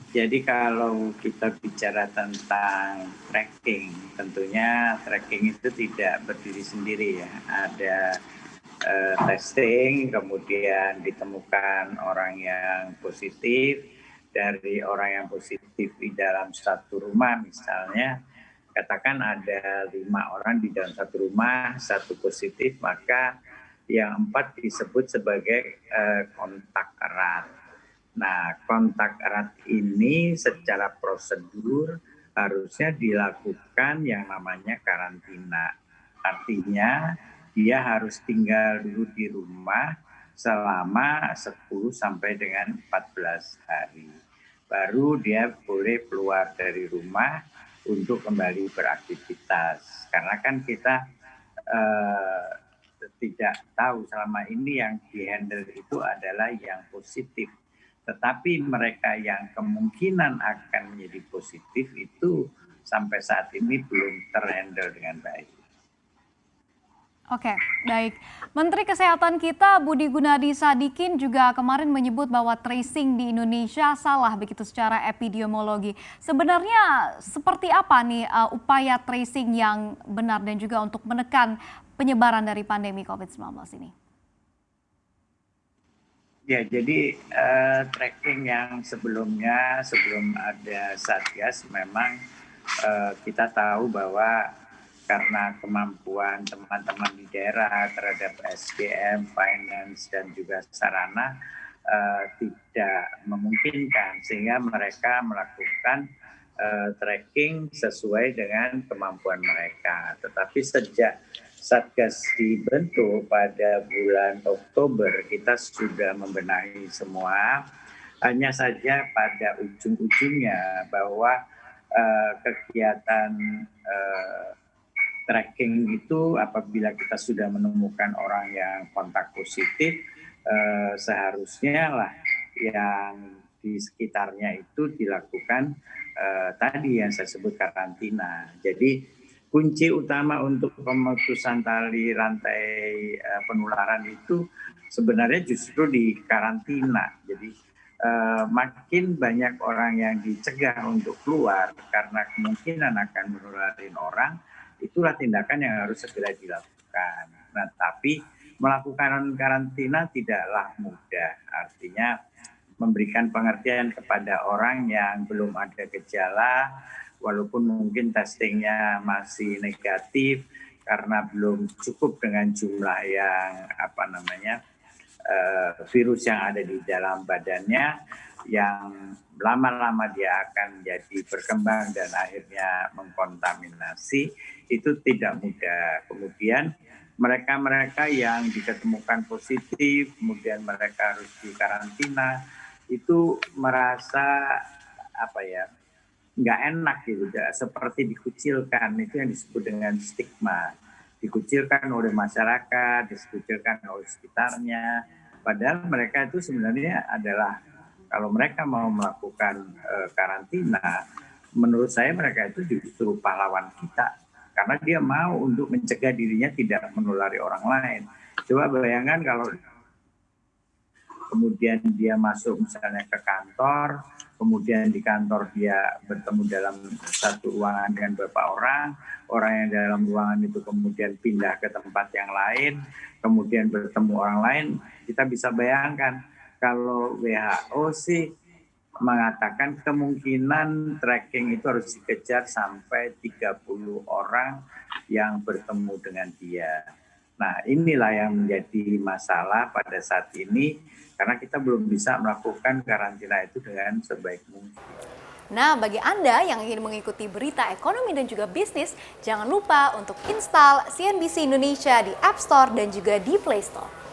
Jadi kalau kita bicara tentang tracking, tentunya tracking itu tidak berdiri sendiri ya. Ada testing, kemudian ditemukan orang yang positif. Dari orang yang positif di dalam satu rumah misalnya, katakan ada 5 orang di dalam satu rumah, satu positif, maka yang 4 disebut sebagai kontak erat. Nah, kontak erat ini secara prosedur harusnya dilakukan yang namanya karantina. Artinya dia harus tinggal dulu di rumah selama 10 sampai dengan 14 hari. Baru dia boleh keluar dari rumah untuk kembali beraktivitas. Karena kan kita tidak tahu selama ini yang dihandle itu adalah yang positif. Tetapi mereka yang kemungkinan akan menjadi positif itu sampai saat ini belum terhandle dengan baik. Oke, baik. Menteri Kesehatan kita Budi Gunadi Sadikin juga kemarin menyebut bahwa tracing di Indonesia salah begitu secara epidemiologi. Sebenarnya seperti apa nih upaya tracing yang benar dan juga untuk menekan penyebaran dari pandemi COVID-19 ini? Ya, jadi tracking yang sebelumnya, sebelum ada Satgas, memang kita tahu bahwa karena kemampuan teman-teman di daerah terhadap SDM, finance, dan juga sarana tidak memungkinkan, sehingga mereka melakukan tracking sesuai dengan kemampuan mereka. Tetapi sejak Satgas dibentuk pada bulan Oktober, kita sudah membenahi semua. Hanya saja pada ujung-ujungnya bahwa kegiatan tracking itu apabila kita sudah menemukan orang yang kontak positif, seharusnya lah yang di sekitarnya itu dilakukan tadi yang saya sebut karantina. Jadi kunci utama untuk pemutusan tali rantai penularan itu sebenarnya justru di karantina. Jadi makin banyak orang yang dicegah untuk keluar karena kemungkinan akan menularin orang, itulah tindakan yang harus segera dilakukan. Nah, tapi melakukan karantina tidaklah mudah. Artinya memberikan pengertian kepada orang yang belum ada gejala, walaupun mungkin testingnya masih negatif karena belum cukup dengan jumlah yang virus yang ada di dalam badannya, yang lama-lama dia akan jadi berkembang dan akhirnya mengkontaminasi, itu tidak mudah. Kemudian mereka-mereka yang diketemukan positif, kemudian mereka harus dikarantina, itu merasa nggak enak gitu, seperti dikucilkan. Itu yang disebut dengan stigma, dikucilkan oleh masyarakat, dikucilkan oleh sekitarnya. Padahal mereka itu sebenarnya adalah, kalau mereka mau melakukan karantina, menurut saya mereka itu justru pahlawan kita, karena dia mau untuk mencegah dirinya tidak menulari orang lain. Coba bayangkan kalau kemudian dia masuk misalnya ke kantor, kemudian di kantor dia bertemu dalam satu ruangan dengan beberapa orang yang dalam ruangan itu kemudian pindah ke tempat yang lain, kemudian bertemu orang lain. Kita bisa bayangkan kalau WHO sih mengatakan kemungkinan tracking itu harus dikejar sampai 30 orang yang bertemu dengan dia. Nah, inilah yang menjadi masalah pada saat ini, karena kita belum bisa melakukan karantina itu dengan sebaik mungkin. Nah, bagi Anda yang ingin mengikuti berita ekonomi dan juga bisnis, jangan lupa untuk install CNBC Indonesia di App Store dan juga di Play Store.